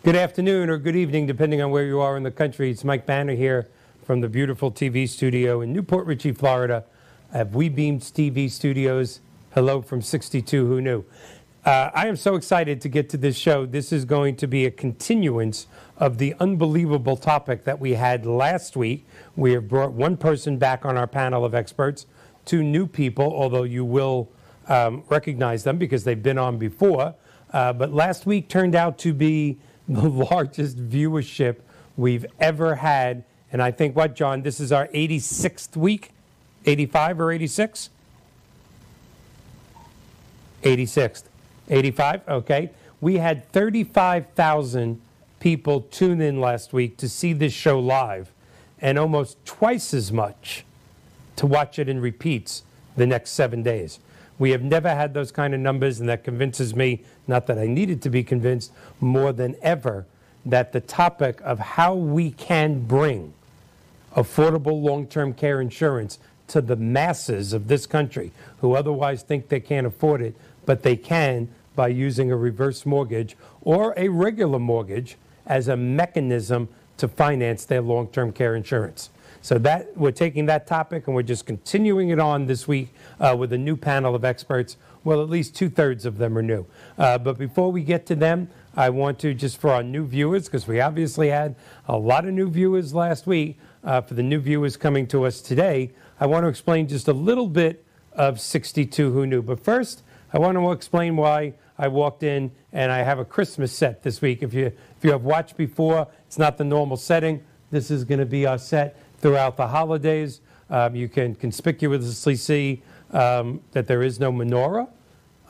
Good afternoon or good evening, depending on where you are in the country. It's Mike Banner here from the beautiful TV studio in Newport Richey, Florida, at WeBeams TV Studios. Hello from 62, who knew? I am so excited to get to this show. This is going to be a continuance of the unbelievable topic that we had last week. We have brought one person back on our panel of experts, two new people, although you will recognize them because they've been on before. But last week turned out to be the largest viewership we've ever had. And I think, what, John, this is our 86th week? 85 or 86? 86th. 85? Okay. We had 35,000 people tune in last week to see this show live, and almost twice as much to watch it in repeats the next 7 days. We have never had those kind of numbers, and that convinces me, not that I needed to be convinced, more than ever, that the topic of how we can bring affordable long-term care insurance to the masses of this country who otherwise think they can't afford it, but they can by using a reverse mortgage or a regular mortgage as a mechanism to finance their long-term care insurance. So that we're taking that topic and we're just continuing it on this week with a new panel of experts. Well, at least two-thirds of them are new. But before we get to them, I want to, just for our new viewers, because we obviously had a lot of new viewers last week, for the new viewers coming to us today, I want to explain just a little bit of 62 Who Knew. But first, I want to explain why I walked in and I have a Christmas set this week. If you have watched before, it's not the normal setting. This is going to be our set throughout the holidays. You can conspicuously see that there is no menorah.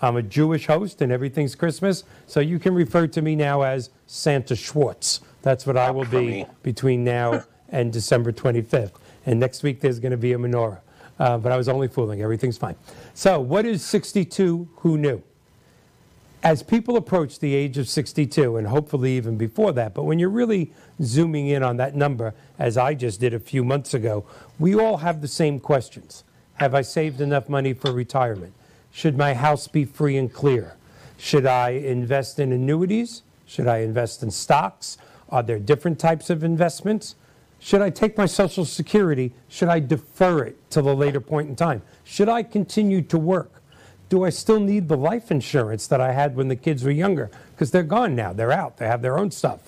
I'm a Jewish host and everything's Christmas, so you can refer to me now as Santa Schwartz. That's what I will be between now and December 25th. And next week there's going to be a menorah. But I was only fooling. Everything's fine. So what is 62 Who Knew? As people approach the age of 62, and hopefully even before that, but when you're really zooming in on that number, as I just did a few months ago, we all have the same questions. Have I saved enough money for retirement? Should my house be free and clear? Should I invest in annuities? Should I invest in stocks? Are there different types of investments? Should I take my Social Security? Should I defer it till a later point in time? Should I continue to work? Do I still need the life insurance that I had when the kids were younger? Because they're gone now. They're out. They have their own stuff.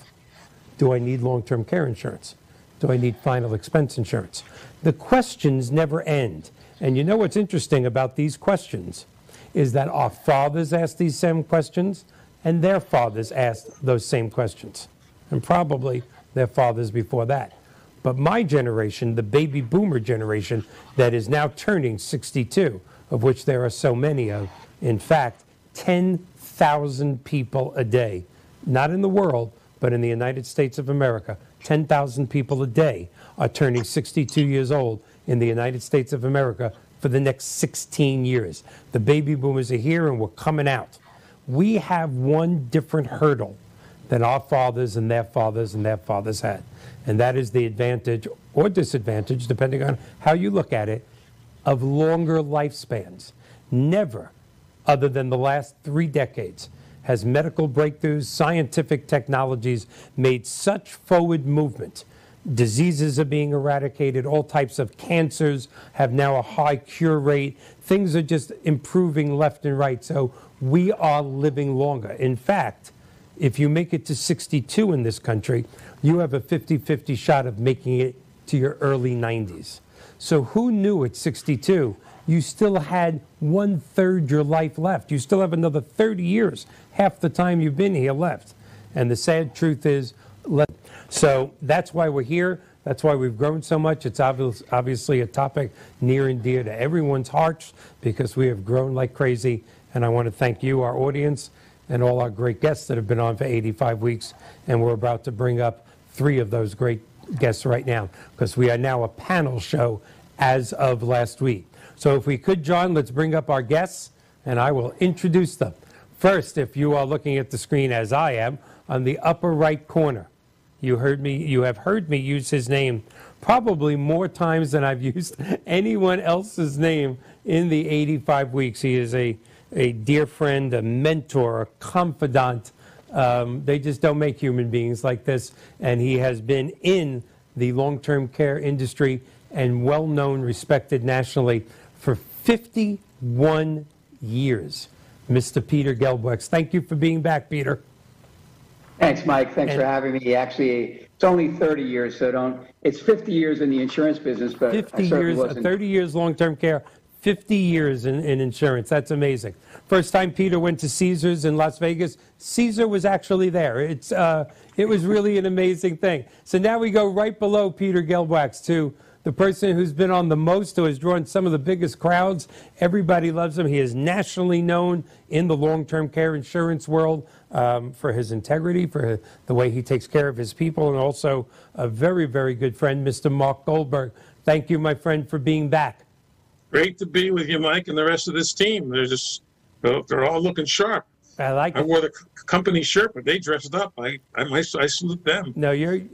Do I need long-term care insurance? Do I need final expense insurance? The questions never end. And you know what's interesting about these questions is that our fathers asked these same questions and their fathers asked those same questions. And probably their fathers before that. But my generation, the baby boomer generation that is now turning 62, of which there are so many of, in fact, 10,000 people a day, not in the world, but in the United States of America, 10,000 people a day are turning 62 years old in the United States of America for the next 16 years. The baby boomers are here and we're coming out. We have one different hurdle than our fathers and their fathers and their fathers had. And that is the advantage or disadvantage, depending on how you look at it, of longer lifespans. Never, other than the last 3 decades, has medical breakthroughs, scientific technologies made such forward movement. Diseases are being eradicated. All types of cancers have now a high cure rate. Things are just improving left and right. So we are living longer. In fact, if you make it to 62 in this country, you have a 50-50 shot of making it to your early 90s. So who knew at 62 you still had 1/3 your life left? You still have another 30 years, half the time you've been here left. And the sad truth is, so that's why we're here. That's why we've grown so much. It's obviously a topic near and dear to everyone's hearts because we have grown like crazy. And I want to thank you, our audience, and all our great guests that have been on for 85 weeks. And we're about to bring up 3 of those great guests right now because we are now a panel show as of last week. So if we could, John, let's bring up our guests and I will introduce them. First, if you are looking at the screen as I am, on the upper right corner, you have heard me use his name probably more times than I've used anyone else's name in the 85 weeks. He is a dear friend, a mentor, a confidant, They just don't make human beings like this. And he has been in the long-term care industry and well-known, respected nationally for 51 years. Mr. Peter Gelbwex, thank you for being back, Peter. Thanks, Mike. Thanks for having me. Actually, it's only 30 years, so it's 50 years in the insurance business, but 50 years, 30 years long-term care, 50 years in insurance. That's amazing. First time Peter went to Caesars in Las Vegas, Caesar was actually there. It was really an amazing thing. So now we go right below Peter Gelbwex to the person who's been on the most, who has drawn some of the biggest crowds. Everybody loves him. He is nationally known in the long-term care insurance world for his integrity, for the way he takes care of his people, and also a very, very good friend, Mr. Mark Goldberg. Thank you, my friend, for being back. Great to be with you, Mike, and the rest of this team. They're all looking sharp. I like it. I wore the company shirt, but they dressed up. I salute them. No, hey,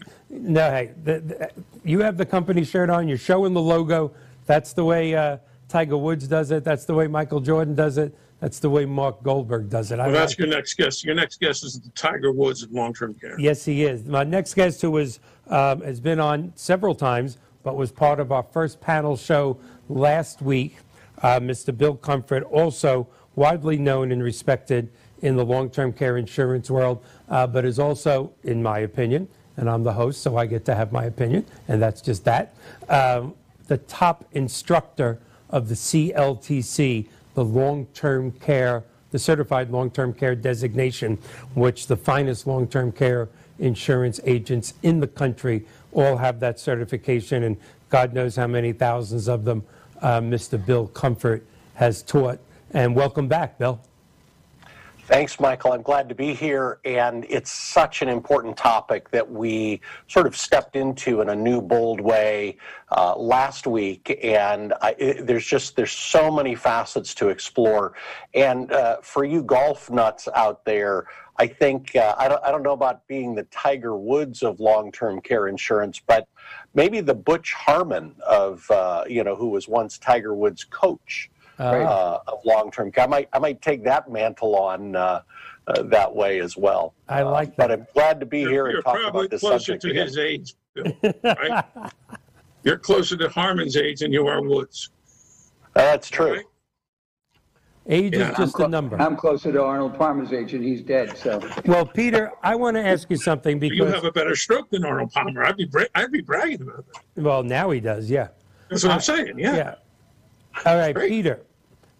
you have the company shirt on. You're showing the logo. That's the way Tiger Woods does it. That's the way Michael Jordan does it. That's the way Mark Goldberg does it. Well, that's your next guest. Your next guest is the Tiger Woods of long-term care. Yes, he is. My next guest, who has been on several times, but was part of our first panel show last week, Mr. Bill Comfort, also widely known and respected in the long-term care insurance world, but is also, in my opinion, and I'm the host, so I get to have my opinion, and that's just that, the top instructor of the CLTC, the long-term care, the certified long-term care designation, which the finest long-term care insurance agents in the country all have that certification, and God knows how many thousands of them Mr. Bill Comfort has taught. And welcome back, Bill. Thanks, Michael. I'm glad to be here, and it's such an important topic that we sort of stepped into in a new, bold way last week, and there's so many facets to explore. And for you golf nuts out there, I think I don't know about being the Tiger Woods of long-term care insurance, but maybe the Butch Harmon of who was once Tiger Woods' coach. Of long-term care. I might take that mantle on that way as well. I like that. But I'm glad to be here and talk about this subject. You're closer to his age, Bill, right? You're closer to Harmon's age than you are Woods. That's true. Right? Age is just a number. I'm closer to Arnold Palmer's age, and he's dead. So, well, Peter, I want to ask you something because you have a better stroke than Arnold Palmer. I'd be bragging about that. Well, now he does. Yeah. That's what I'm saying. Yeah. All right, Peter,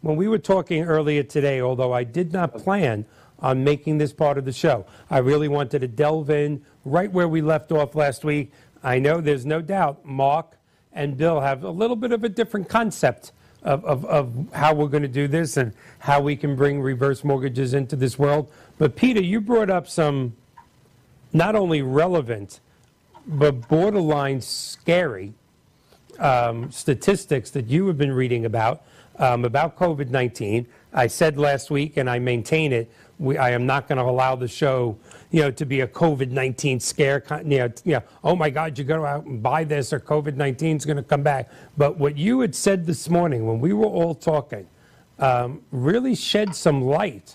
when we were talking earlier today, although I did not plan on making this part of the show, I really wanted to delve in right where we left off last week. I know there's no doubt Mark and Bill have a little bit of a different concept of how we're going to do this and how we can bring reverse mortgages into this world. But Peter, you brought up some not only relevant, but borderline scary statistics that you have been reading about COVID-19. I said last week, and I maintain it, I am not going to allow the show, to be a COVID-19 scare. Oh my God, you go out and buy this, or COVID-19 is going to come back. But what you had said this morning when we were all talking really shed some light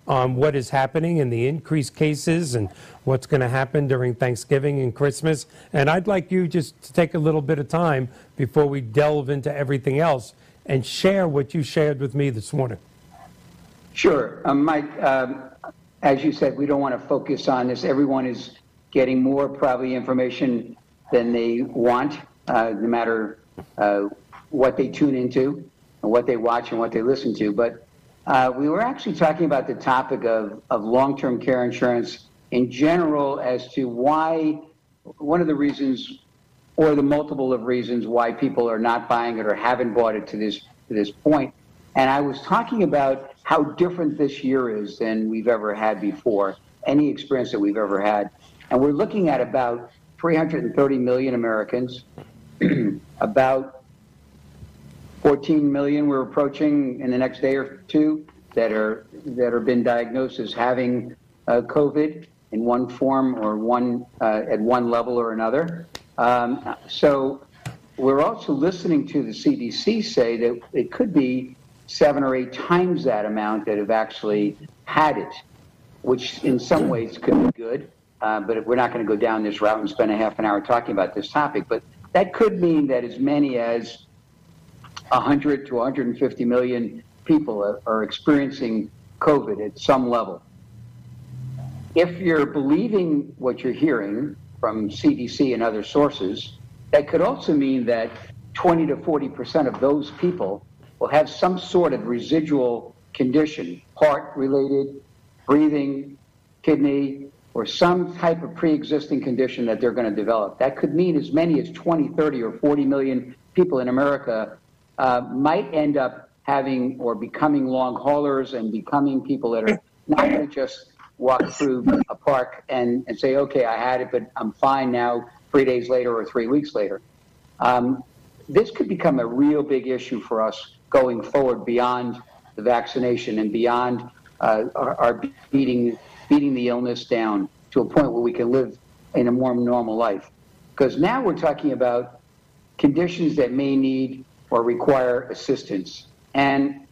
on what is happening in the increased cases and what's going to happen during Thanksgiving and Christmas. And I'd like you just to take a little bit of time before we delve into everything else and share what you shared with me this morning. Sure. Mike, as you said, we don't want to focus on this. Everyone is getting more probably information than they want, no matter what they tune into and what they watch and what they listen to. But we were actually talking about the topic of long-term care insurance in general as to why, one of the reasons or the multiple of reasons why people are not buying it or haven't bought it to this point. And I was talking about how different this year is than we've ever had before, any experience that we've ever had. And we're looking at about 330 million Americans, about 14 million we're approaching in the next day or two that are been diagnosed as having COVID in one form or at one level or another. So we're also listening to the CDC say that it could be 7 or 8 times that amount that have actually had it. which in some ways could be good, but we're not going to go down this route and spend a half an hour talking about this topic. But that could mean that as many as 100 to 150 million people are experiencing COVID at some level. If you're believing what you're hearing from CDC and other sources, that could also mean that 20 to 40% of those people will have some sort of residual condition, heart-related, breathing, kidney, or some type of pre-existing condition that they're going to develop. That could mean as many as 20, 30, or 40 million people in America might end up having or becoming long haulers and becoming people that are not going to just walk through a park and say, okay, I had it, but I'm fine now 3 days later or 3 weeks later. This could become a real big issue for us going forward beyond the vaccination and beyond our beating the illness down to a point where we can live in a more normal life. Because now we're talking about conditions that may need or require assistance. And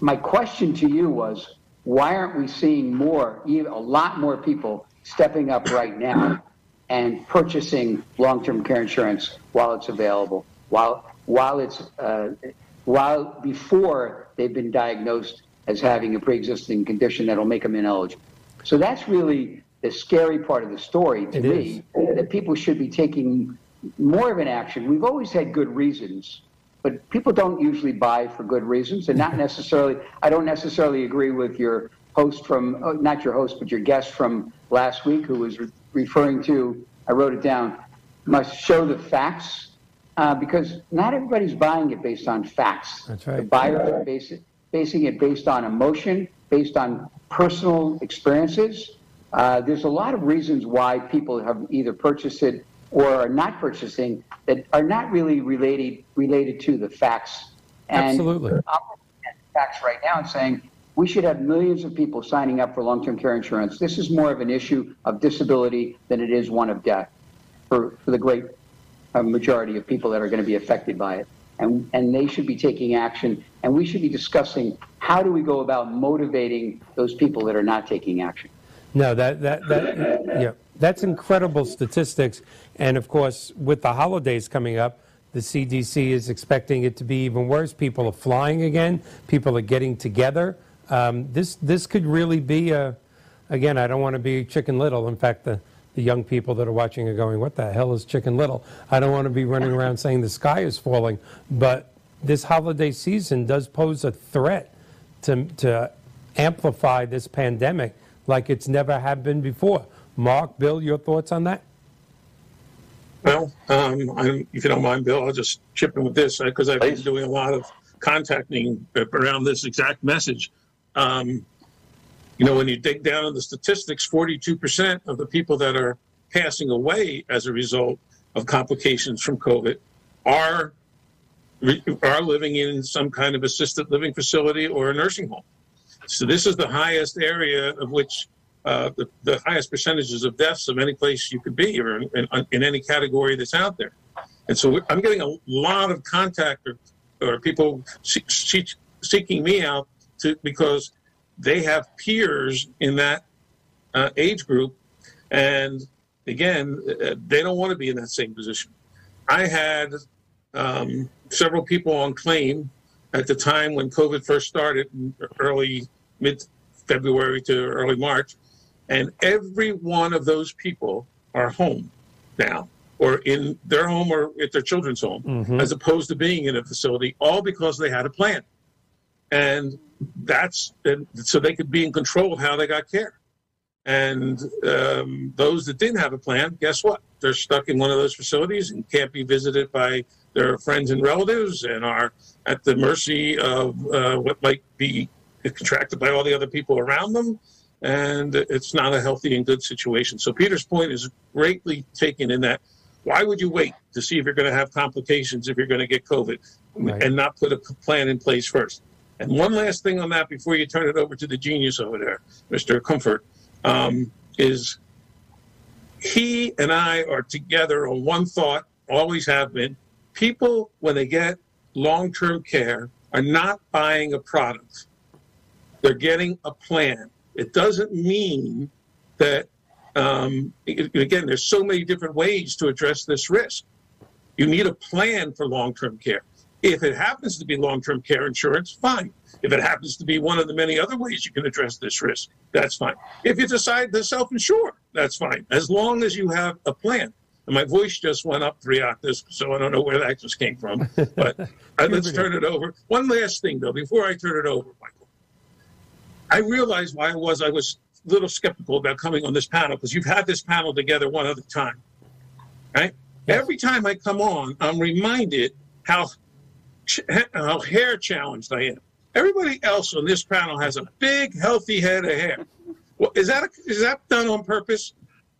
my question to you was, why aren't we seeing more, even a lot more people stepping up right now and purchasing long-term care insurance while it's available, while before they've been diagnosed as having a pre-existing condition that'll make them ineligible? So that's really the scary part of the story to me, that people should be taking more of an action. We've always had good reasons, but people don't usually buy for good reasons, and not necessarily. I don't necessarily agree with your host from, not your host, but your guest from last week, who was referring to, I wrote it down, must show the facts, because not everybody's buying it based on facts. That's right. The buyers are basing it based on emotion, based on personal experiences. There's a lot of reasons why people have either purchased it or are not purchasing that are not really related to the facts. And Absolutely. I'm looking at the facts right now and saying we should have millions of people signing up for long-term care insurance. This is more of an issue of disability than it is one of death for the great majority of people that are going to be affected by it. And they should be taking action, and we should be discussing how do we go about motivating those people that are not taking action. No, that's incredible statistics. And of course, with the holidays coming up, the CDC is expecting it to be even worse. People are flying again. People are getting together. This could really be again, I don't want to be Chicken Little. In fact, the young people that are watching are going, what the hell is Chicken Little? I don't want to be running around saying the sky is falling. But this holiday season does pose a threat to amplify this pandemic like it's never have been before. Mark, Bill, your thoughts on that? Well, if you don't mind, Bill, I'll just chip in with this because I've been doing a lot of contacting around this exact message. When you dig down in the statistics, 42% of the people that are passing away as a result of complications from COVID are living in some kind of assisted living facility or a nursing home. So this is the highest area of which the highest percentages of deaths of any place you could be or in any category that's out there. And so I'm getting a lot of contact or people seeking me out because they have peers in that age group. And again, they don't want to be in that same position. I had several people on claim at the time when COVID first started in mid-February to early March. And every one of those people are home now, or in their home or at their children's home, as opposed to being in a facility, all because they had a plan. And so they could be in control of how they got care. And those that didn't have a plan, guess what? They're stuck in one of those facilities and can't be visited by their friends and relatives and are at the mercy of what might be contracted by all the other people around them. And it's not a healthy and good situation. So Peter's point is greatly taken in that why would you wait to see if you're going to have complications if you're going to get COVID and not put a plan in place first? And one last thing on that before you turn it over to the genius over there, Mr. Comfort, is he and I are together on one thought, always have been. People, when they get long-term care, are not buying a product. They're getting a plan. It doesn't mean that, again, there's so many different ways to address this risk. You need a plan for long-term care. If it happens to be long-term care insurance, fine. If it happens to be one of the many other ways you can address this risk, that's fine. If you decide to self-insure, that's fine, as long as you have a plan. And my voice just went up 3 octaves, so I don't know where that just came from. But let's turn it over. One last thing, though, before I turn it over, Michael. I realized why I was a little skeptical about coming on this panel, because you've had this panel together one other time, right? Yes. Every time I come on, I'm reminded how hair challenged I am. Everybody else on this panel has a big, healthy head of hair. Well, is that done on purpose?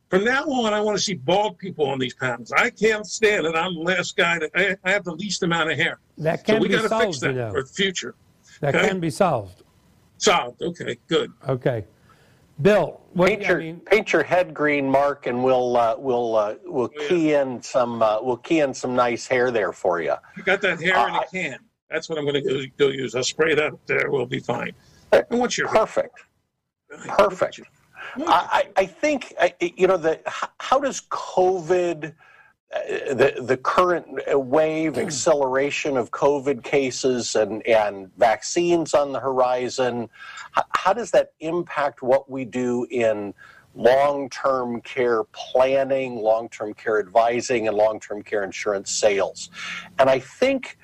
From now on, I want to see bald people on these panels. I can't stand it. I'm the last guy I have the least amount of hair. That can be solved, so we got to fix that for the future. That can be solved. Solved. Okay, good. Okay. Bill, paint your head green, Mark, and we'll key in some nice hair there for you. I got that hair in a can. That's what I'm going to go use. I'll spray that up there. We'll be fine. And what's your perfect? Perfect. I think how does COVID, the current wave acceleration of COVID cases and vaccines on the horizon, how does that impact what we do in long-term care planning, long-term care advising, and long-term care insurance sales? And I think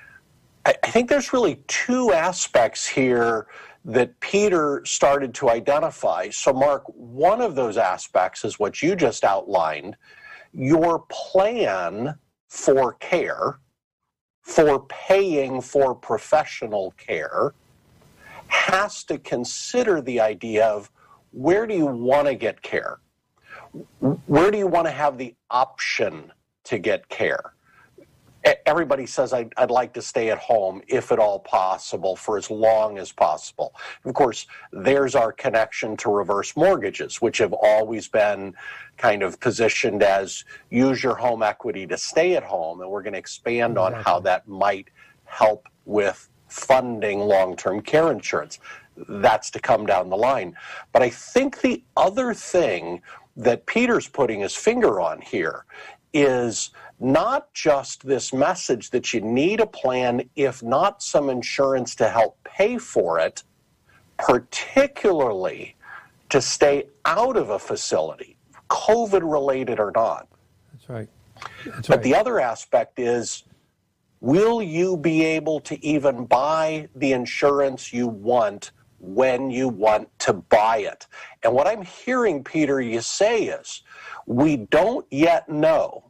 there's really two aspects here that Peter started to identify. So, Mark, one of those aspects is what you just outlined. Your plan for care, for paying for professional care, has to consider the idea of where do you want to get care? Where do you want to have the option to get care? Everybody says, I'd like to stay at home, if at all possible, for as long as possible. Of course, there's our connection to reverse mortgages, which have always been kind of positioned as use your home equity to stay at home, and we're going to expand on how that might help with funding long-term care insurance. That's to come down the line. But I think the other thing that Peter's putting his finger on here is not just this message that you need a plan, if not some insurance to help pay for it, particularly to stay out of a facility, COVID-related or not. That's right. But the other aspect is, will you be able to even buy the insurance you want when you want to buy it? And what I'm hearing, Peter, you say is, we don't yet know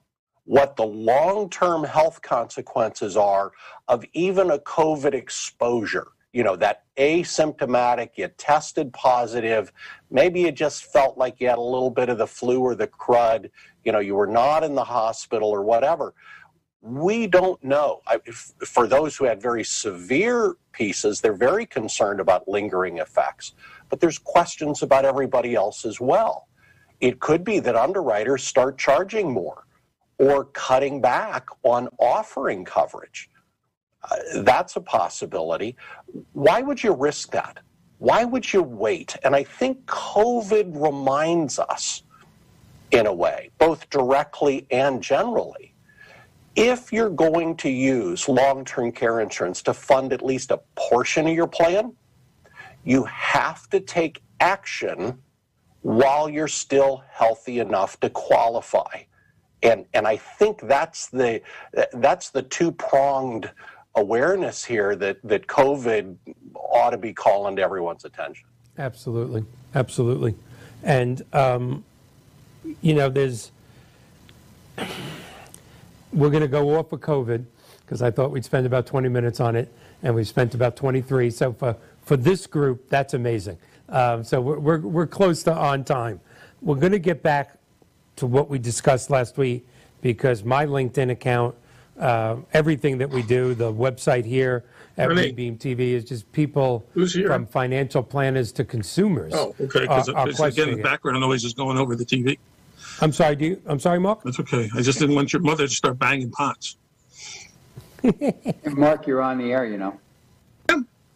what the long-term health consequences are of even a COVID exposure. You know, that asymptomatic, you tested positive, maybe you just felt like you had a little bit of the flu or the crud, you know, you were not in the hospital or whatever. We don't know. For those who had very severe pieces, they're very concerned about lingering effects. But there's questions about everybody else as well. It could be that underwriters start charging more or cutting back on offering coverage. That's a possibility. Why would you risk that? Why would you wait? And I think COVID reminds us, in a way, both directly and generally, if you're going to use long-term care insurance to fund at least a portion of your plan, you have to take action while you're still healthy enough to qualify. And I think that's the two-pronged awareness here that COVID ought to be calling to everyone's attention. Absolutely. Absolutely. And, you know, we're going to go off of COVID because I thought we'd spend about 20 minutes on it, and we spent about 23. So for this group, that's amazing. So we're close to on time. We're going to get back to what we discussed last week, because my LinkedIn account, everything that we do, the website here at Moonbeam TV is just people from financial planners to consumers. Oh, okay. Because again, the background noise is going over the TV. I'm sorry. I'm sorry, Mark. That's okay. I just didn't want your mother to start banging pots. Mark, you're on the air, you know.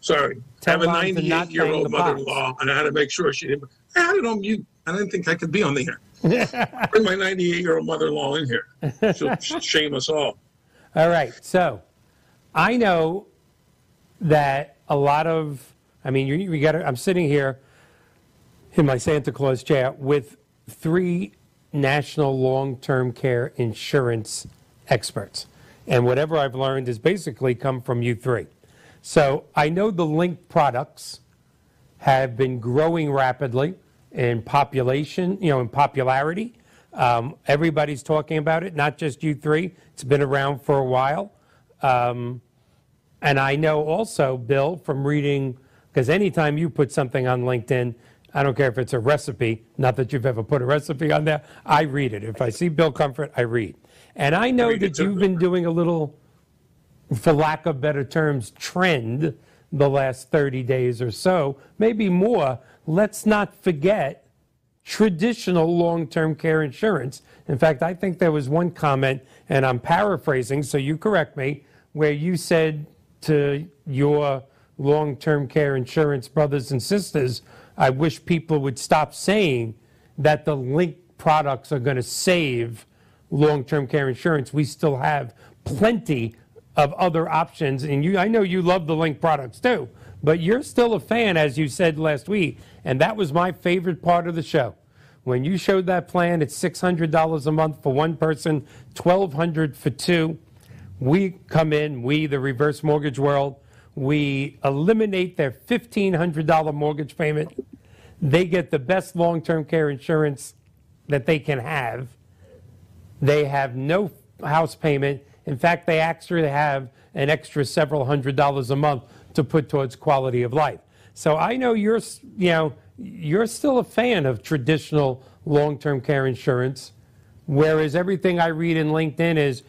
Sorry. I Tell have a moms to not bang the 98-year-old pots. mother-in-law, and I had to make sure she didn't. I had it on mute. I didn't think I could be on the air. Bring my 98-year-old mother-in-law in here. She'll shame us all. All right. So I know that a lot of, I mean, I'm sitting here in my Santa Claus chair with 3 national long-term care insurance experts. And whatever I've learned has basically come from you 3. So I know the linked products have been growing rapidly in population, in popularity. Everybody's talking about it, not just you 3. It's been around for a while. And I know also, Bill, from reading, because anytime you put something on LinkedIn, I don't care if it's a recipe, not that you've ever put a recipe on there, I read it. If I see Bill Comfort, I read. And I know that you've been doing a little, for lack of better terms, trend the last 30 days or so, maybe more. Let's not forget traditional long-term care insurance. In fact, I think there was one comment, and I'm paraphrasing, so you correct me, where you said to your long-term care insurance brothers and sisters, I wish people would stop saying that the linked products are going to save long-term care insurance. We still have plenty of other options. And I know you love the linked products too, but you're still a fan, as you said last week. And that was my favorite part of the show. When you showed that plan, it's $600 a month for one person, $1,200 for 2. We come in, the reverse mortgage world, we eliminate their $1,500 mortgage payment. They get the best long-term care insurance that they can have. They have no house payment. In fact, they actually have an extra several $100s a month to put towards quality of life. So I know you're still a fan of traditional long-term care insurance, whereas everything I read in LinkedIn is,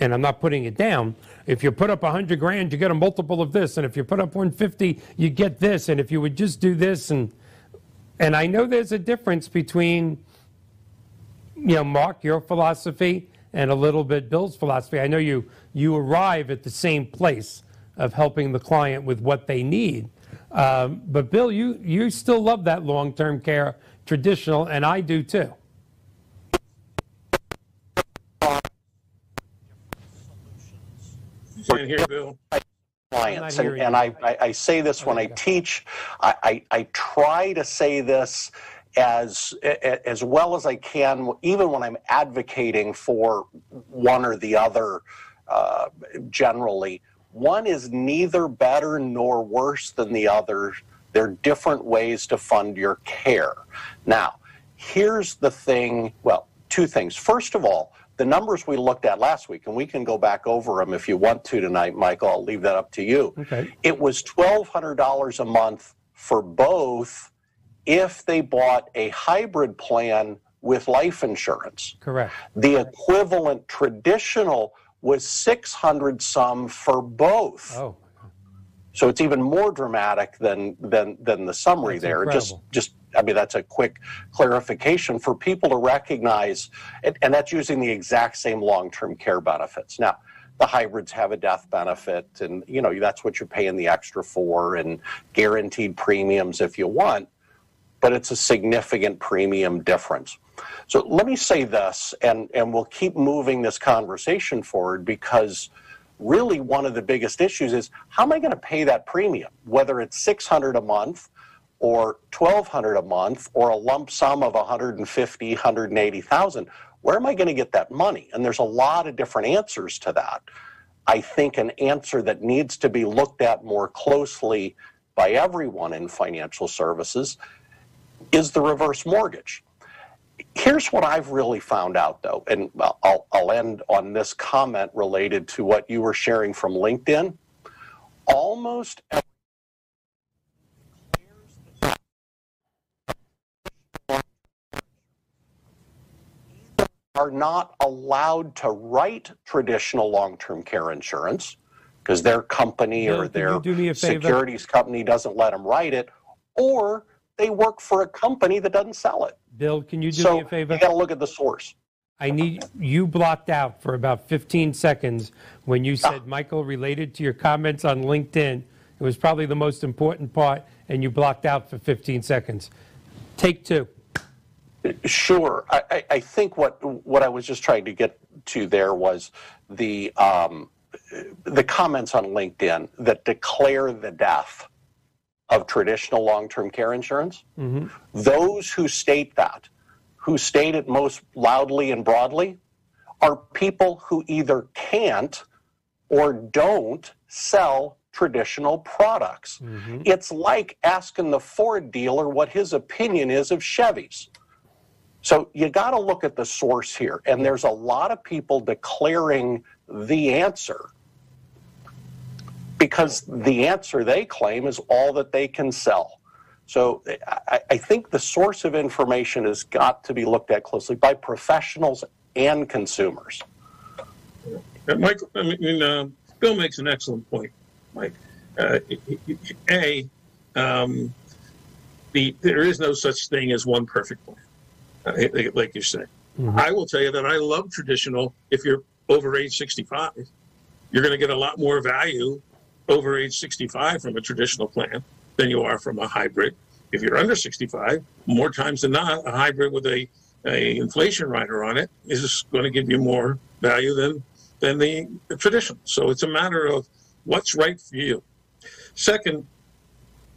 and I'm not putting it down, if you put up $100,000, you get a multiple of this, and if you put up $150,000, you get this, and if you would just do this, and I know there's a difference between, Mark, your philosophy, and a little bit Bill's philosophy. I know you arrive at the same place of helping the client with what they need. But Bill, you still love that long-term care traditional, and I do too. Can't hear Bill. Clients, and I say this when I teach. I try to say this as well as I can, even when I'm advocating for one or the other. Generally, one is neither better nor worse than the other. They're different ways to fund your care. Now, here's the thing. Well, 2 things. First of all, the numbers we looked at last week, and we can go back over them if you want to tonight, Michael. I'll leave that up to you. Okay. It was $1,200 a month for both if they bought a hybrid plan with life insurance. Correct. The equivalent traditional was $600 some for both. Oh. So it's even more dramatic than the summary. That's there. Incredible. I mean, that's a quick clarification for people to recognize, and that's using the exact same long-term care benefits. Now, the hybrids have a death benefit, and that's what you're paying the extra for, and guaranteed premiums if you want, but it's a significant premium difference. So let me say this, and we'll keep moving this conversation forward, because really one of the biggest issues is, how am I going to pay that premium? Whether it's $600 a month or $1,200 a month or a lump sum of $150,000, $180,000, where am I going to get that money? And there's a lot of different answers to that. I think an answer that needs to be looked at more closely by everyone in financial services is the reverse mortgage. Here's what I've really found out, though, and I'll end on this comment related to what you were sharing from LinkedIn. Almost every are not allowed to write traditional long-term care insurance because their company or their securities company doesn't let them write it, or they work for a company that doesn't sell it. Bill, can you do me a favor? You got to look at the source. I need you blocked out for about 15 seconds when you said, Michael, related to your comments on LinkedIn. It was probably the most important part, and you blocked out for 15 seconds. Take two. Sure. I think what I was just trying to get to there was the comments on LinkedIn that declare the death of traditional long-term care insurance. Mm-hmm. Those who state that, who state it most loudly and broadly, are people who either can't or don't sell traditional products. Mm-hmm. It's like asking the Ford dealer what his opinion is of Chevys. So you got to look at the source here, and there's a lot of people declaring the answer because the answer they claim is all that they can sell. So I think the source of information has got to be looked at closely by professionals and consumers. Mike, Bill makes an excellent point, Mike. There is no such thing as one perfect plan, like you're saying. Mm-hmm. I will tell you that I love traditional. If you're over age 65, you're going to get a lot more value over age 65 from a traditional plan than you are from a hybrid. If you're under 65, more times than not, a hybrid with a inflation rider on it is going to give you more value than the traditional. So it's a matter of what's right for you. Second,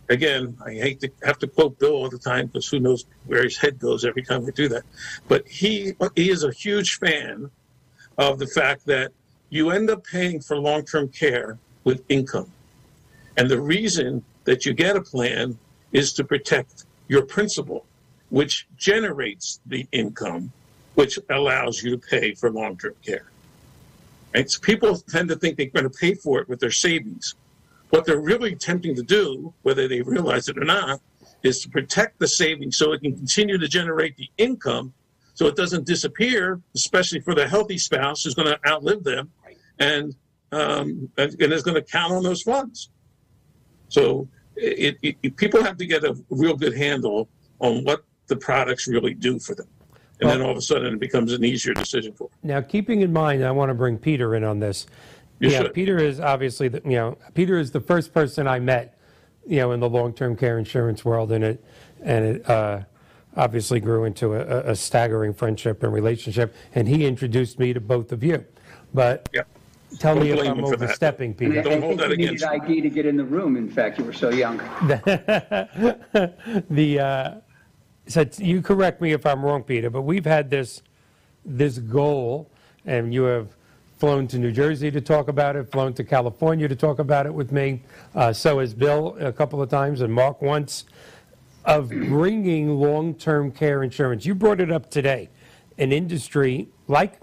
again, I hate to have to quote Bill all the time because who knows where his head goes every time we do that. But he is a huge fan of the fact that you end up paying for long-term care with income. And the reason that you get a plan is to protect your principal, which generates the income, which allows you to pay for long-term care. And so people tend to think they're going to pay for it with their savings. What they're really attempting to do, whether they realize it or not, is to protect the savings so it can continue to generate the income so it doesn't disappear, especially for the healthy spouse who's going to outlive them and is going to count on those funds. So people have to get a real good handle on what the products really do for them. And then all of a sudden it becomes an easier decision for them. Now, keeping in mind, I want to bring Peter in on this. Peter is obviously, Peter is the first person I met, in the long-term care insurance world, and it obviously grew into a staggering friendship and relationship, and he introduced me to both of you. But tell me if I'm overstepping, Peter. Don't hold that against you. You needed ID to get in the room. In fact, you were so young. So you correct me if I'm wrong, Peter, but we've had this goal, and you have flown to New Jersey to talk about it, flown to California to talk about it with me. So has Bill a couple of times, and Mark once, of bringing long-term care insurance. You brought it up today, an industry like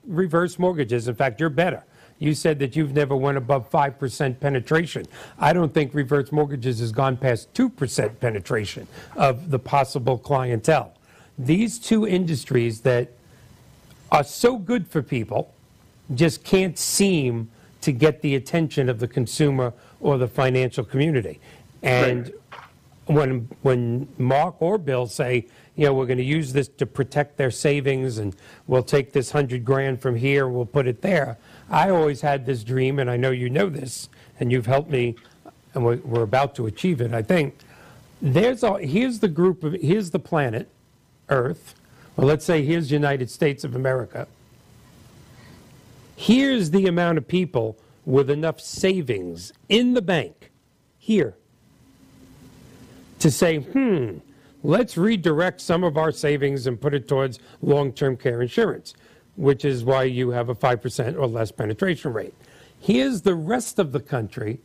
reverse mortgages. In fact, you're better. You said that you've never went above 5% penetration. I don't think reverse mortgages has gone past 2% penetration of the possible clientele. These two industries that are so good for people just can't seem to get the attention of the consumer or the financial community. And when Mark or Bill say, we're going to use this to protect their savings and we'll take this $100,000 from here, we'll put it there. I always had this dream, and I know you know this, and you've helped me, and we're about to achieve it, I think. Here's the planet, Earth. Well, let's say here's United States of America. Here's the amount of people with enough savings in the bank here to say, let's redirect some of our savings and put it towards long-term care insurance, which is why you have a 5% or less penetration rate. Here's the rest of the country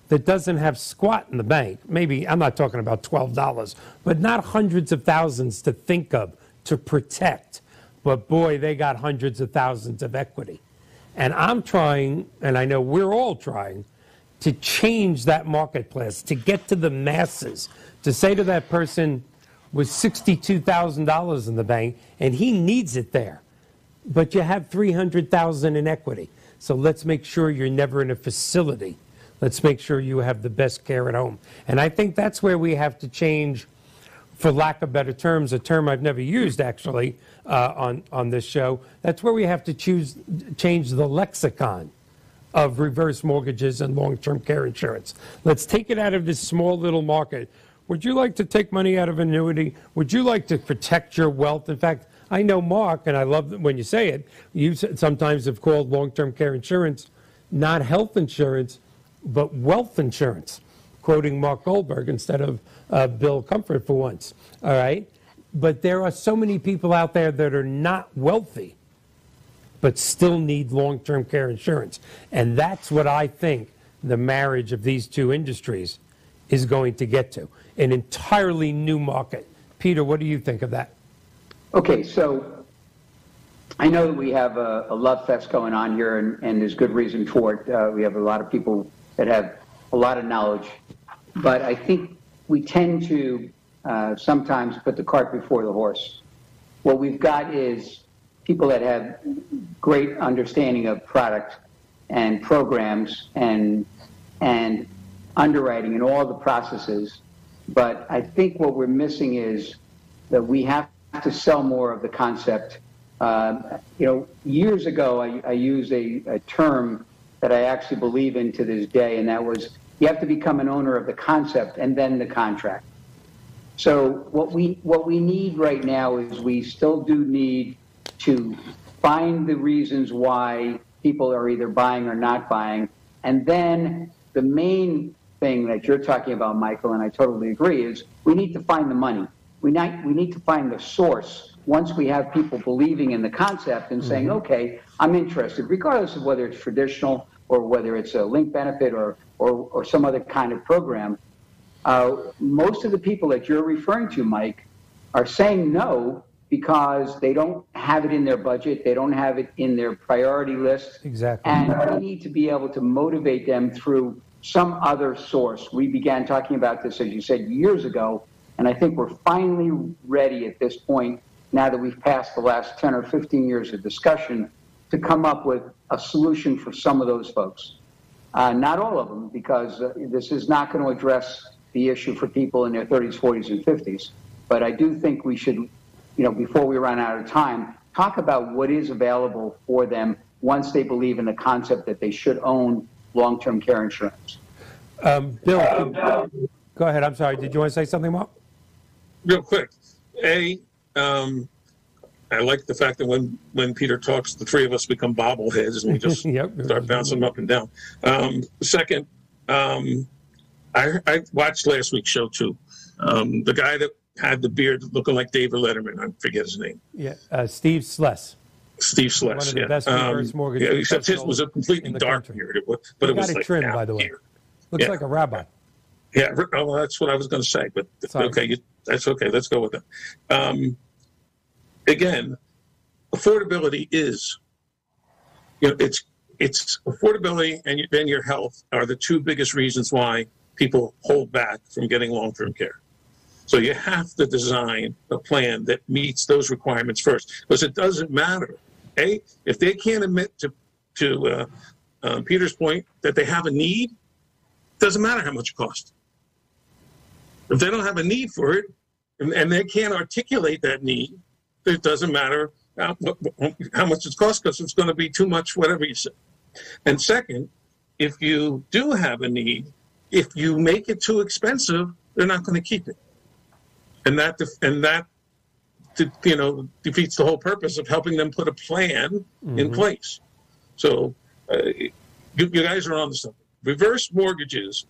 that doesn't have squat in the bank. Maybe, I'm not talking about $12, but not hundreds of thousands to think of to protect. But boy, they got hundreds of thousands of equity. And I'm trying, and I know we're all trying, to change that marketplace, to get to the masses, to say to that person with $62,000 in the bank, and he needs it there, but you have $300,000 in equity. So let's make sure you're never in a facility. Let's make sure you have the best care at home. And I think that's where we have to change, for lack of better terms, a term I've never used actually on this show. That's where we have to change the lexicon of reverse mortgages and long-term care insurance. Let's take it out of this small little market. Would you like to take money out of annuity? Would you like to protect your wealth? In fact, I know Mark, and I love when you say it, you sometimes have called long-term care insurance not health insurance, but wealth insurance, quoting Mark Goldberg instead of Bill Comfort for once, all right? But there are so many people out there that are not wealthy, but still need long-term care insurance. And that's what I think the marriage of these two industries is going to get to, an entirely new market. Peter, what do you think of that? Okay, so I know that we have a love fest going on here, and there's good reason for it. We have a lot of people that have a lot of knowledge, but I think we tend to sometimes put the cart before the horse. What we've got is people that have great understanding of product and programs and underwriting and all the processes, but I think what we're missing is that we have to sell more of the concept. Years ago, I used a term that I actually believe in to this day, and that was you have to become an owner of the concept and then the contract. So what we need right now is we still do need to find the reasons why people are either buying or not buying, and then the main thing that you're talking about, Michael, and I totally agree, is we need to find the money. We need to find the source once we have people believing in the concept and saying, okay, I'm interested, regardless of whether it's traditional or whether it's a linked benefit or some other kind of program. Most of the people that you're referring to, Mike, are saying no because they don't have it in their budget, they don't have it in their priority list. Exactly. And we need to be able to motivate them through some other source. We began talking about this, as you said, years ago, and I think we're finally ready at this point, now that we've passed the last 10 or 15 years of discussion, to come up with a solution for some of those folks. Not all of them, because this is not going to address the issue for people in their 30s, 40s, and 50s. But I do think we should, before we run out of time, talk about what is available for them once they believe in the concept that they should own long-term care insurance. Bill, go ahead. I'm sorry. Did you want to say something, Mark? Real quick. I like the fact that when Peter talks, the three of us become bobbleheads and we just start bouncing them up and down. Second, I watched last week's show too. The guy that had the beard looking like David Letterman, I forget his name. Yeah, Steve Sless. Steve Sless, one of the best reverse mortgage except his was a completely dark beard, but it was like trimmed, by the way. Here. Looks like a rabbi. Yeah, well, that's what I was going to say, but okay, that's okay. Let's go with it. Again, affordability is, it's affordability and then your health are the two biggest reasons why people hold back from getting long-term care. So you have to design a plan that meets those requirements first, because it doesn't matter. If they can't admit to Peter's point that they have a need, it doesn't matter how much it costs. If they don't have a need for it and they can't articulate that need, it doesn't matter how much it costs, because it's going to be too much, whatever you say. And second, if you do have a need, if you make it too expensive, they're not going to keep it. And that defeats the whole purpose of helping them put a plan in place. So you guys are on to something. Reverse mortgages.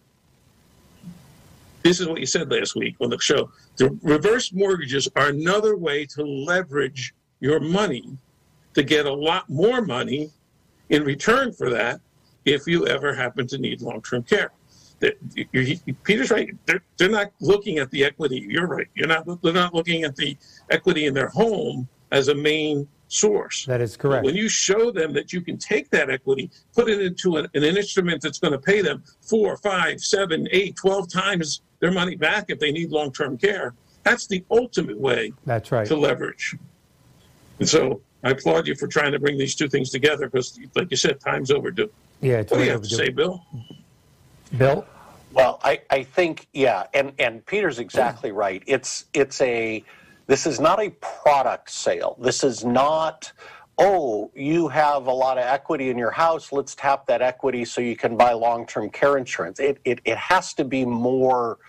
This is what you said last week on the show. The reverse mortgages are another way to leverage your money to get a lot more money in return for that if you ever happen to need long-term care. Peter's right. They're not looking at the equity. You're right. They're not looking at the equity in their home as a main source. That is correct. When you show them that you can take that equity, put it into an instrument that's going to pay them 4, 5, 7, 8, 12 times their money back if they need long-term care, that's the ultimate way that's right. to leverage. And so I applaud you for trying to bring these two things together, because, like you said, time's overdue. Yeah, it's what do you have to say, Bill? Bill? Well, I think, and Peter's exactly right. This is not a product sale. This is not oh, you have a lot of equity in your house, let's tap that equity so you can buy long-term care insurance. It has to be more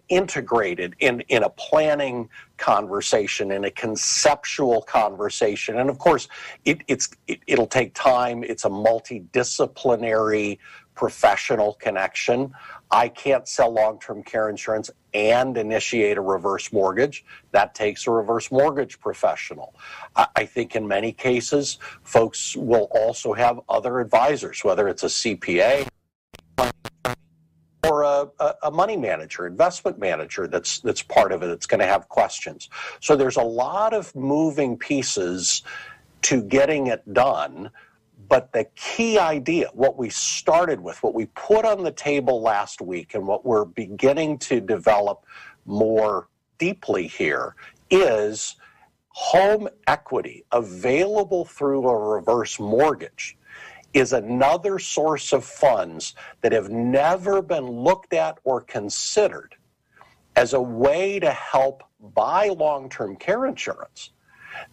integrated in a planning conversation, in a conceptual conversation. And of course, it'll take time. It's a multidisciplinary professional connection. I can't sell long-term care insurance and initiate a reverse mortgage. That takes a reverse mortgage professional. I think in many cases, folks will also have other advisors, whether it's a CPA or a money manager, investment manager that's part of it, that's going to have questions. So there's a lot of moving pieces to getting it done. But the key idea, what we started with, what we put on the table last week, and what we're beginning to develop more deeply here, is home equity available through a reverse mortgage is another source of funds that have never been looked at or considered as a way to help buy long-term care insurance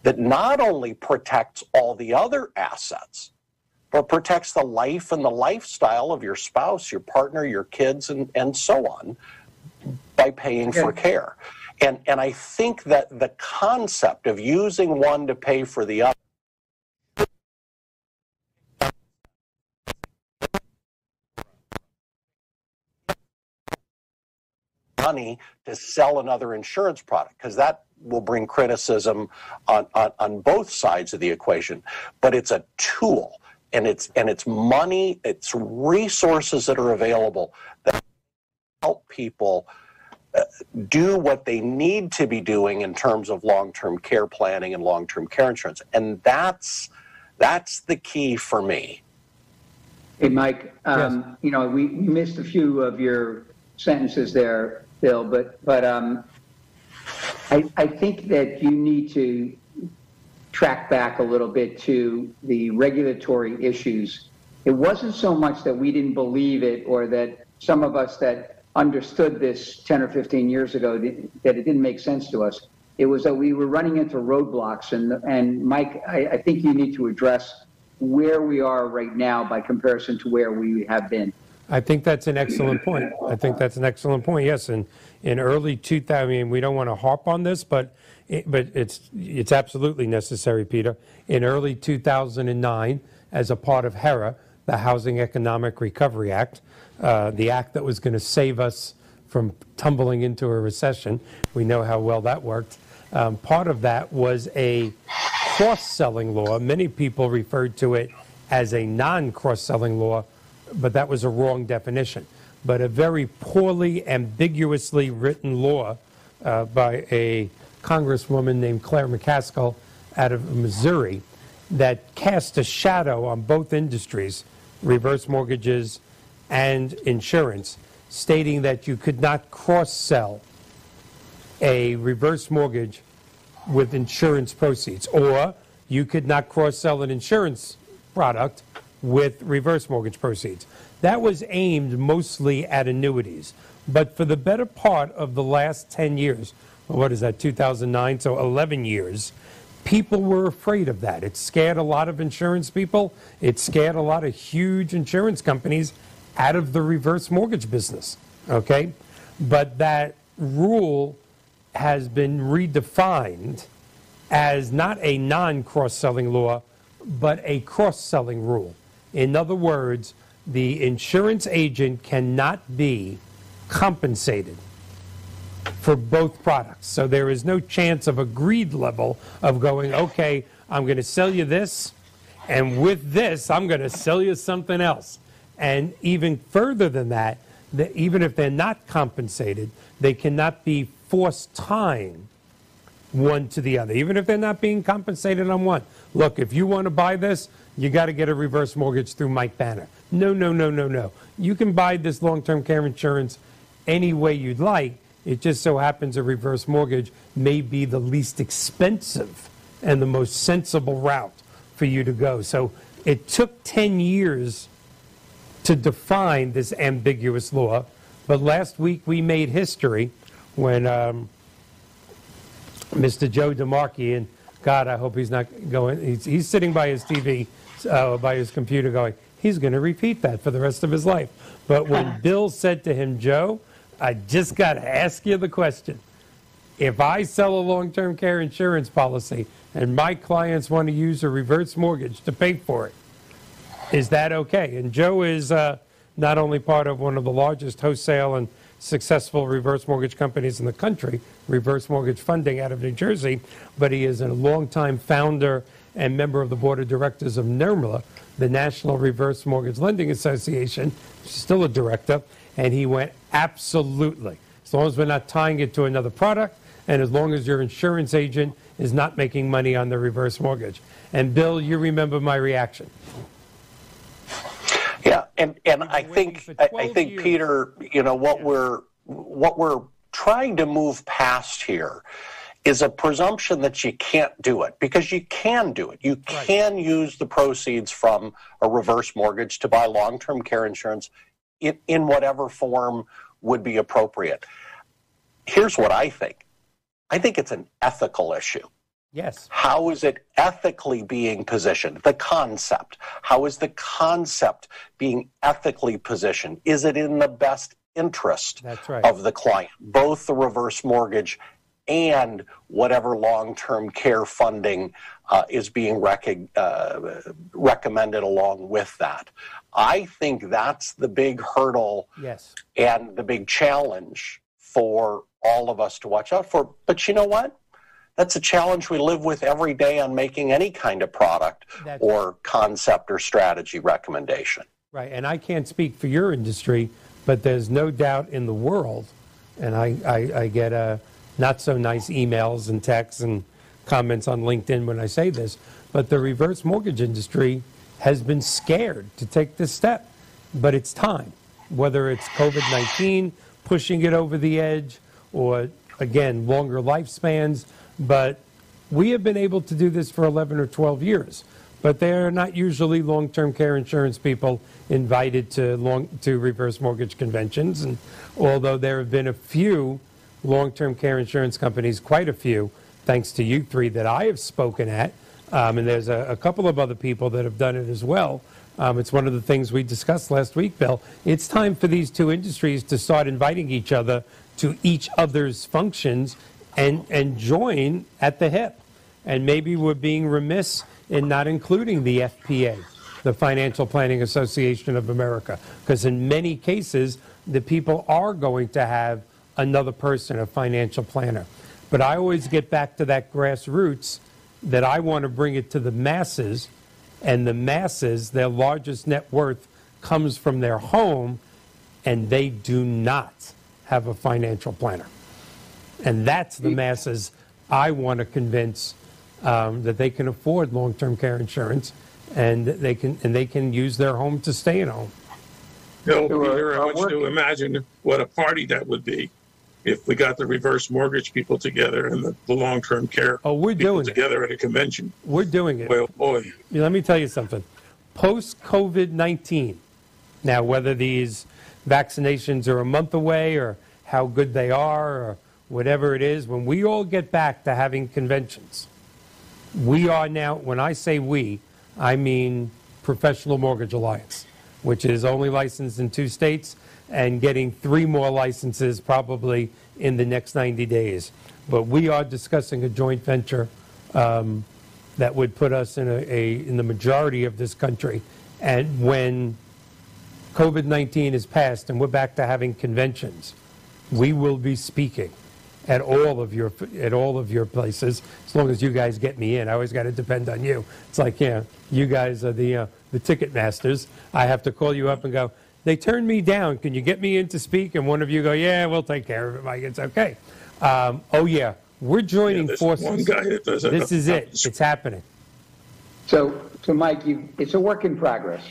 that not only protects all the other assets, but protects the life and the lifestyle of your spouse, your partner, your kids, and so on, by paying for care. And I think that the concept of using one to pay for the other money to sell another insurance product, because that will bring criticism on both sides of the equation. But it's a tool. And it's money, it's resources that are available that help people do what they need to be doing in terms of long-term care planning and long-term care insurance. And that's the key for me. Hey, Mike, Yes. you know, we missed a few of your sentences there, Bill, but I think that you need to track back a little bit to the regulatory issues. It wasn't so much that we didn't believe it, or that some of us that understood this 10 or 15 years ago, that it didn't make sense to us. It was that we were running into roadblocks. And Mike, I think you need to address where we are right now by comparison to where we have been. I think that's an excellent point. Yes, in early 2000, I mean, we don't want to harp on this, but it's absolutely necessary, Peter. In early 2009, as a part of HERA, the Housing Economic Recovery Act, the act that was going to save us from tumbling into a recession, we know how well that worked. Part of that was a cross-selling law. Many people referred to it as a non-cross-selling law, but that was a wrong definition. But a very poorly, ambiguously written law by a Congresswoman named Claire McCaskill out of Missouri that cast a shadow on both industries, reverse mortgages and insurance, stating that you could not cross-sell a reverse mortgage with insurance proceeds, or you could not cross-sell an insurance product with reverse mortgage proceeds. That was aimed mostly at annuities. But for the better part of the last 10 years, what is that, 2009, so 11 years, people were afraid of that. It scared a lot of insurance people. It scared a lot of huge insurance companies out of the reverse mortgage business, okay? But that rule has been redefined as not a non-cross-selling law, but a cross-selling rule. In other words, the insurance agent cannot be compensated for both products. So there is no chance of a greed level of going, okay, I'm going to sell you this, and with this, I'm going to sell you something else. And even further than that, even if they're not compensated, they cannot be forced tying one to the other, even if they're not being compensated on one. Look, if you want to buy this, you got to get a reverse mortgage through Mike Banner. No, no, no, no, no. You can buy this long-term care insurance any way you'd like. It just so happens a reverse mortgage may be the least expensive and the most sensible route for you to go. So it took 10 years to define this ambiguous law, but last week we made history when Mr. Joe DeMarchi, and God, I hope he's not going. He's sitting by his TV, by his computer going, he's going to repeat that for the rest of his life. But when Bill said to him, Joe, I just got to ask you the question. If I sell a long-term care insurance policy and my clients want to use a reverse mortgage to pay for it, is that okay? And Joe is not only part of one of the largest wholesale and successful reverse mortgage companies in the country, Reverse Mortgage Funding out of New Jersey, but he is a longtime founder and member of the board of directors of NRMLA, the National Reverse Mortgage Lending Association. He's still a director, and he went, absolutely. As long as we're not tying it to another product, and as long as your insurance agent is not making money on the reverse mortgage. And Bill, you remember my reaction. Yeah, and I think Peter, you know, what we're trying to move past here is a presumption that you can't do it, because you can do it. You can use the proceeds from a reverse mortgage to buy long-term care insurance in whatever form would be appropriate. Here's what I think. I think it's an ethical issue. Yes. How is it ethically being positioned? The concept. How is the concept being ethically positioned? Is it in the best interest of the client, both the reverse mortgage and whatever long-term care funding is being recommended along with that? I think that's the big hurdle and the big challenge for all of us to watch out for. But you know what? That's a challenge we live with every day on making any kind of product or concept or strategy recommendation. Right, and I can't speak for your industry, but there's no doubt in the world, and I get not so nice emails and texts and comments on LinkedIn when I say this, but the reverse mortgage industry has been scared to take this step. But it's time, whether it's COVID-19 pushing it over the edge or, again, longer lifespans. But we have been able to do this for 11 or 12 years. But they're not usually long-term care insurance people invited to reverse mortgage conventions. And although there have been a few long-term care insurance companies, quite a few, thanks to you three that I have spoken at, and there's a couple of other people that have done it as well. It's one of the things we discussed last week, Bill. It's time for these two industries to start inviting each other to each other's functions and join at the hip. And maybe we're being remiss in not including the FPA, the Financial Planning Association of America, because in many cases, the people are going to have another person, a financial planner. But I always get back to that grassroots, that I want to bring it to the masses, and the masses, their largest net worth comes from their home, and they do not have a financial planner. And that's the masses I want to convince that they can afford long-term care insurance, and they can use their home to stay at home. No, Peter, I want you to imagine what a party that would be if we got the reverse mortgage people together and the long-term care people together at a convention. We're doing it. Well, boy. Let me tell you something. Post-COVID-19, now whether these vaccinations are a month away or how good they are or whatever it is, when we all get back to having conventions, we are now, when I say we, I mean Professional Mortgage Alliance, which is only licensed in 2 states and getting 3 more licenses probably in the next 90 days. But we are discussing a joint venture that would put us in the majority of this country. And when COVID-19 is passed and we're back to having conventions, we will be speaking at all of your places, as long as you guys get me in. I always got to depend on you. It's like, yeah, you guys are the ticket masters. I have to call you up and go, they turned me down. Can you get me in to speak? And one of you go, yeah, we'll take care of it, Mike. It's okay. Oh, yeah. We're joining forces. One guy that does it. This is it. It's happening. So Mike, it's a work in progress.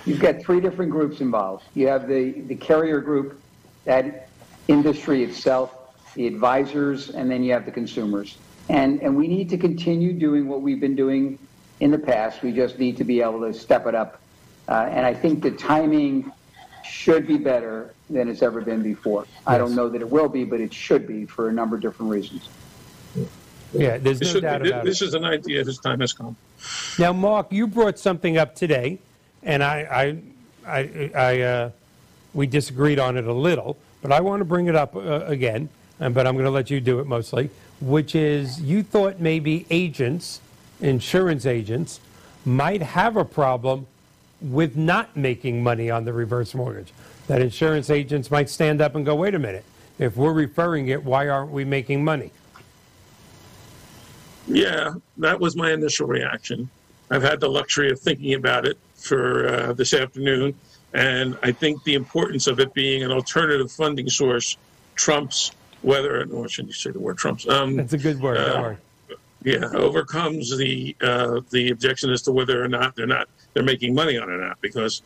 You've got 3 different groups involved. You have the carrier group, that industry itself, the advisors, and then you have the consumers. And we need to continue doing what we've been doing in the past. We just need to be able to step it up. And I think the timing should be better than it's ever been before. Yes. I don't know that it will be, but it should be for a number of different reasons. Yeah, there's no doubt about it. This is an idea whose time has come. Now, Mark, you brought something up today, and we disagreed on it a little, but I want to bring it up again, but I'm going to let you do it mostly, which is you thought maybe agents, insurance agents, might have a problem with not making money on the reverse mortgage. That insurance agents might stand up and go, wait a minute, if we're referring it, why aren't we making money? Yeah, that was my initial reaction. I've had the luxury of thinking about it for this afternoon, and I think the importance of it being an alternative funding source trumps whether, or shouldn't you say the word trumps? That's a good word. Don't worry. Yeah, overcomes the objection as to whether or not they're making money on it or not. Because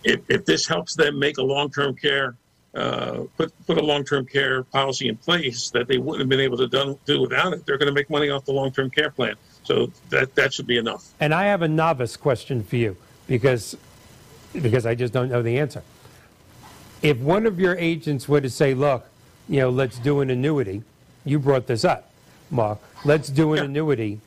if this helps them make a long-term care, put a long-term care policy in place that they wouldn't have been able to do without it, they're going to make money off the long-term care plan. So that should be enough. And I have a novice question for you because I just don't know the answer. If one of your agents were to say, look, let's do an annuity, you brought this up, Mark, let's do an annuity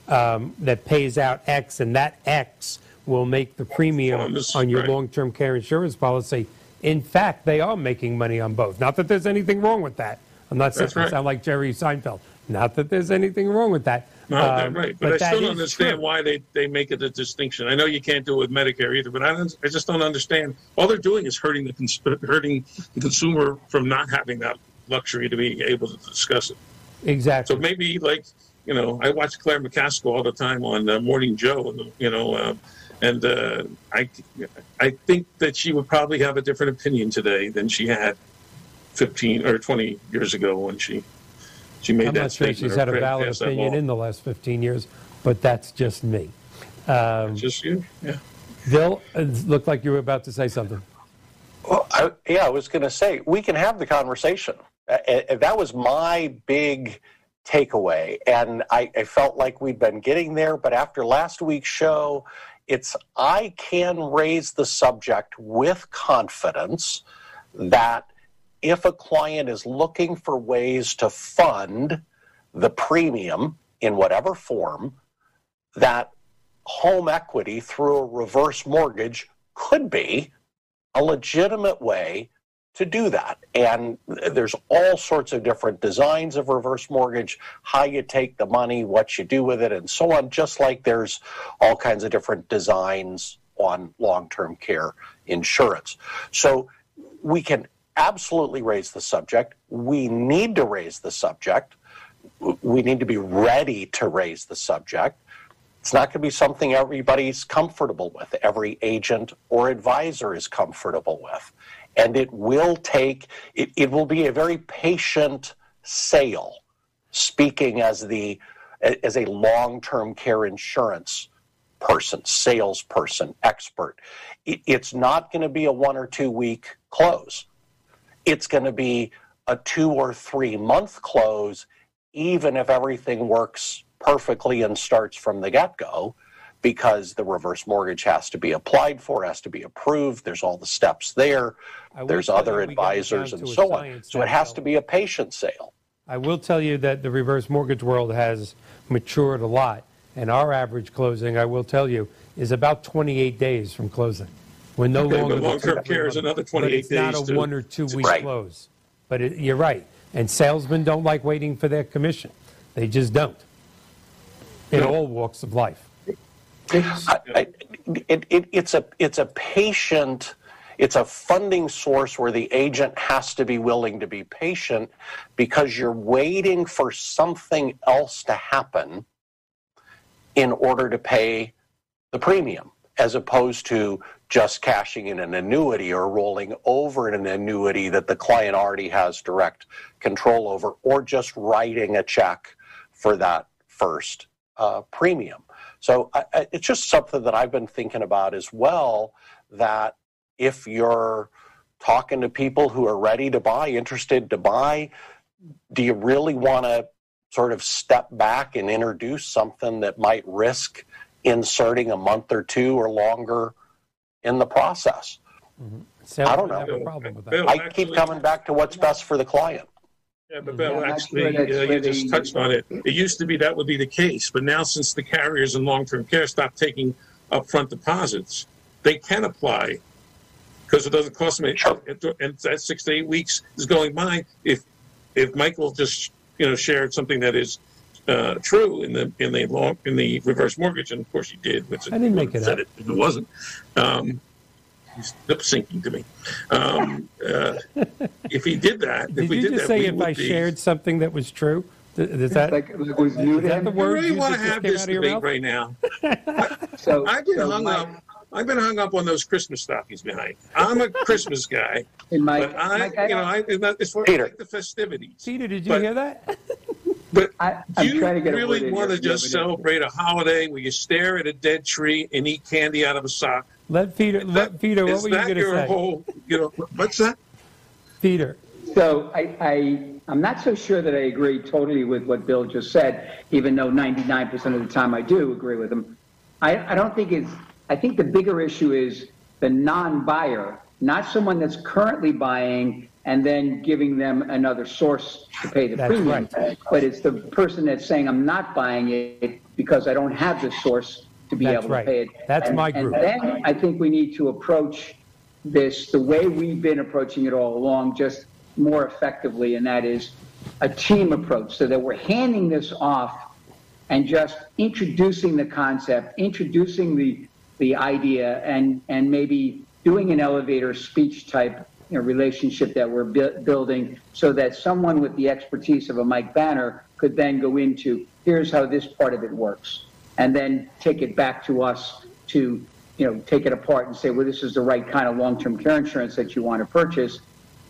that pays out X, and that X will make the premium on your long-term care insurance policy. In fact, they are making money on both. Not that there's anything wrong with that. I'm not saying I sound like Jerry Seinfeld. Not that there's anything wrong with that. No, right. But I still don't understand why they make it a distinction. I know you can't do it with Medicare either, but I just don't understand. All they're doing is hurting the consumer from not having that luxury to be able to discuss it. Exactly. So maybe, I watch Claire McCaskill all the time on Morning Joe, and I think that she would probably have a different opinion today than she had 15 or 20 years ago when she made I'm that not sure statement. she's had a valid opinion in the last 15 years, but that's just me. Just you? Yeah. Bill, it looked like you were about to say something. Well, I was going to say, we can have the conversation. That was my big takeaway, and I felt like we'd been getting there, but after last week's show, I can raise the subject with confidence that if a client is looking for ways to fund the premium in whatever form, that home equity through a reverse mortgage could be a legitimate way to do that. And there's all sorts of different designs of reverse mortgage, how you take the money, what you do with it, and so on, just like there's all kinds of different designs on long-term care insurance. So we can absolutely raise the subject. We need to raise the subject. We need to be ready to raise the subject. It's not going to be something everybody's comfortable with, every agent or advisor is comfortable with. And it will will be a very patient sale, speaking as a long-term care insurance person, salesperson, expert. It's not going to be a 1 or 2 week close. It's going to be a 2 or 3 month close, even if everything works perfectly and starts from the get-go, because the reverse mortgage has to be applied for, has to be approved. There's all the steps there. There's other advisors and so on. So it has to be a patient sale. I will tell you that the reverse mortgage world has matured a lot. And our average closing, I will tell you, is about 28 days from closing. We're no longer but long-term care is another 28 days. It's not a 1 or 2 week close. But you're right. And salesmen don't like waiting for their commission. They just don't. In all walks of life. It's a patient, it's a funding source where the agent has to be willing to be patient because you're waiting for something else to happen in order to pay the premium, as opposed to just cashing in an annuity or rolling over an annuity that the client already has direct control over, or just writing a check for that first premium. So it's just something that I've been thinking about as well, that if you're talking to people who are ready to buy, interested to buy, do you really want to sort of step back and introduce something that might risk inserting a month or 2 or longer in the process? Mm-hmm. I don't know. I keep coming back to what's best for the client. Yeah, but Bill, Yeah, I'm not actually, sure that's you where just the- touched on it. It used to be that would be the case, but now since the carriers in long-term care stopped taking upfront deposits, they can apply because it doesn't cost me. Sure. And that 6 to 8 weeks is going by. If Michael just shared something that is true in the reverse mortgage, and of course he did, which I didn't make it said up. if it wasn't. He's lip syncing to me. If he did that, Did you just say if I shared something that was true? Is that, Like, it was new is to that him. the I word really you want to just have came this out of your debate mouth? right now. So, I've been so hung Mike- up. I've been hung up on those Christmas stockings behind. I'm a Christmas guy, Hey, Mike, but I, Mike, it's for Peter. like the festivities. Peter, did you But- hear that? But I'm do you trying to get a word really in want to here. just Yeah, but celebrate a holiday where you stare at a dead tree and eat candy out of a sock? Let Peter, what Is were you that going to your say? whole? What's that? Peter, So I'm not so sure that I agree totally with what Bill just said, even though 99% of the time I do agree with him. I don't think I think the bigger issue is the non-buyer, not someone that's currently buying and then giving them another source to pay the That's premium. right. But it's the person that's saying, I'm not buying it because I don't have the source to be That's able right. to pay it. That's my group. And then I think we need to approach this the way we've been approaching it all along, just more effectively, and that is a team approach, so that we're handing this off and just introducing the concept, introducing the idea, and maybe doing an elevator speech type relationship that we're building, so that someone with the expertise of a Mike Banner could then go into, here's how this part of it works, and then take it back to us to take it apart and say, well, this is the right kind of long-term care insurance that you want to purchase,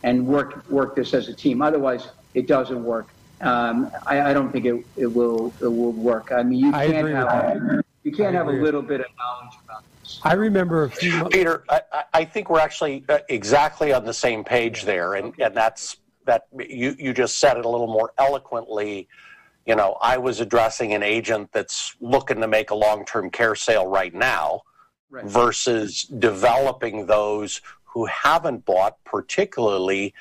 and work this as a team. Otherwise, it doesn't work. I don't think it will work. I mean, you I can't agree with you can't have a agree. little bit of knowledge about this. I remember a few months. Peter, I think we're actually exactly on the same page there, and that's that. You just said it a little more eloquently. I was addressing an agent that's looking to make a long-term care sale right now, Right. versus developing those who haven't bought, particularly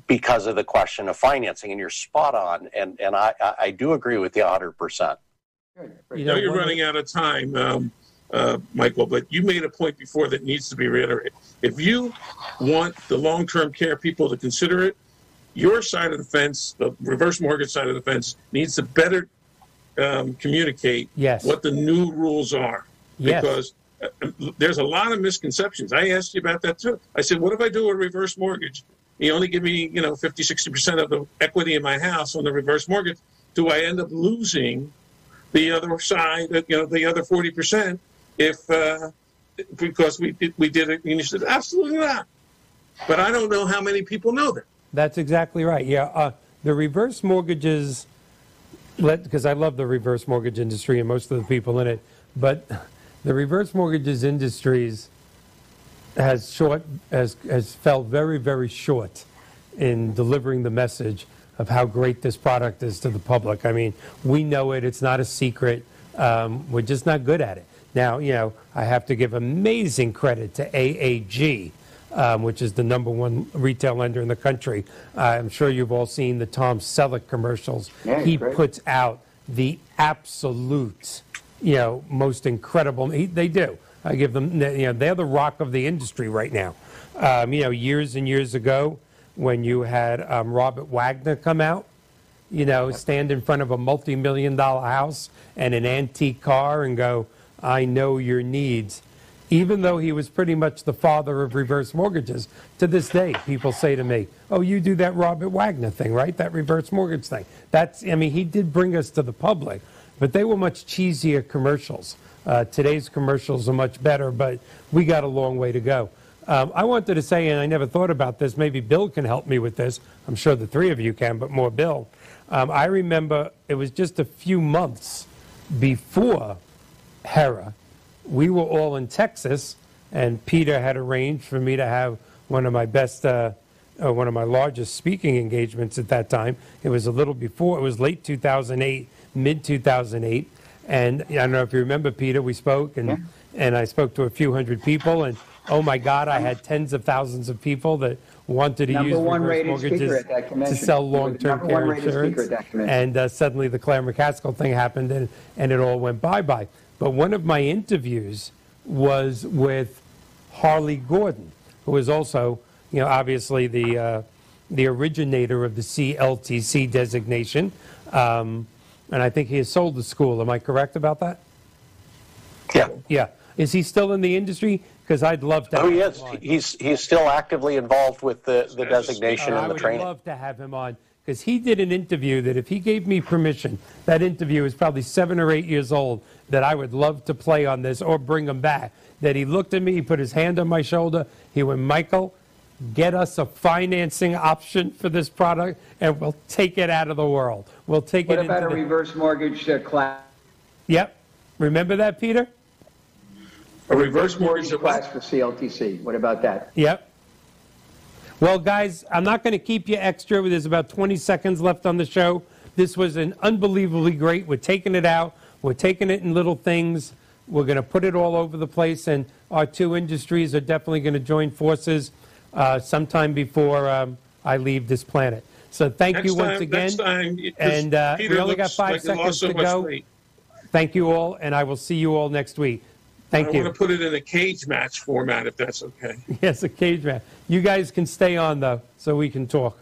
because of the question of financing. And you're spot on, and I do agree with you 100%. Good. You I know know, you're one of running out of time, Michael, but you made a point before that needs to be reiterated. If you want the long-term care people to consider it, your side of the fence, the reverse mortgage side of the fence, needs to better communicate Yes. what the new rules are. Yes. Because there's a lot of misconceptions. I asked you about that too. I said, what if I do a reverse mortgage? You only give me, 50, 60% of the equity in my house on the reverse mortgage. Do I end up losing the other side, the other 40% because we did it? And you said, absolutely not. But I don't know how many people know that. That's exactly right. Yeah, the reverse mortgages, because I love the reverse mortgage industry and most of the people in it, but the reverse mortgages industries has fell very, very short in delivering the message of how great this product is to the public. I mean, we know it. It's not a secret. We're just not good at it. Now, I have to give amazing credit to AAG, which is the #1 retail lender in the country. I'm sure you've all seen the Tom Selleck commercials. Yeah, He great. puts out the absolute, most incredible. They do. I give them, they're the rock of the industry right now. Years and years ago, when you had Robert Wagner come out, stand in front of a multi-million-dollar house and an antique car and go, I know your needs. Even though he was pretty much the father of reverse mortgages, to this day, people say to me, oh, you do that Robert Wagner thing, right? That reverse mortgage thing. He did bring us to the public, but they were much cheesier commercials. Today's commercials are much better, but we got a long way to go. I wanted to say, and I never thought about this, maybe Bill can help me with this. I'm sure the three of you can, but more Bill. I remember it was just a few months before HERA. We were all in Texas, and Peter had arranged for me to have one of my largest speaking engagements at that time. It was a little before, it was late 2008, mid 2008. And I don't know if you remember, Peter, we spoke, and I spoke to a few hundred people, and oh my God, I had tens of thousands of people that wanted to Number use one reverse rated speaker mortgages at that to convention. sell You were the long-term number one care rated speaker insurance. at that convention. And suddenly the Claire McCaskill thing happened, and it all went bye-bye. But one of my interviews was with Harley Gordon, who is also, obviously the originator of the CLTC designation. And I think he has sold the school. Am I correct about that? Yeah. Yeah. Is he still in the industry? Because I'd love to. Oh, he have is. him on. He's still actively involved with the designation I and the would training. love to have him on because he did an interview that if he gave me permission, that interview is probably 7 or 8 years old, that I would love to play on this or bring him back. That he looked at me, he put his hand on my shoulder, he went, Michael, get us a financing option for this product and we'll take it out of the world. We'll take What it about into a reverse mortgage class? Yep. Remember that, Peter? A reverse mortgage Mortgage class for CLTC. What about that? Yep. Well, guys, I'm not going to keep you extra. There's about 20 seconds left on the show. This was an unbelievably great. We're taking it out. We're taking it in little things. We're going to put it all over the place, and our two industries are definitely going to join forces sometime before I leave this planet. So thank you once again. Next time, And Peter we only got looks 5 like he lost seconds so to much go. weight. Thank you all, and I will see you all next week. Thank I you. want to put it in a cage match format, if that's okay. Yes, a cage match. You guys can stay on, though, so we can talk.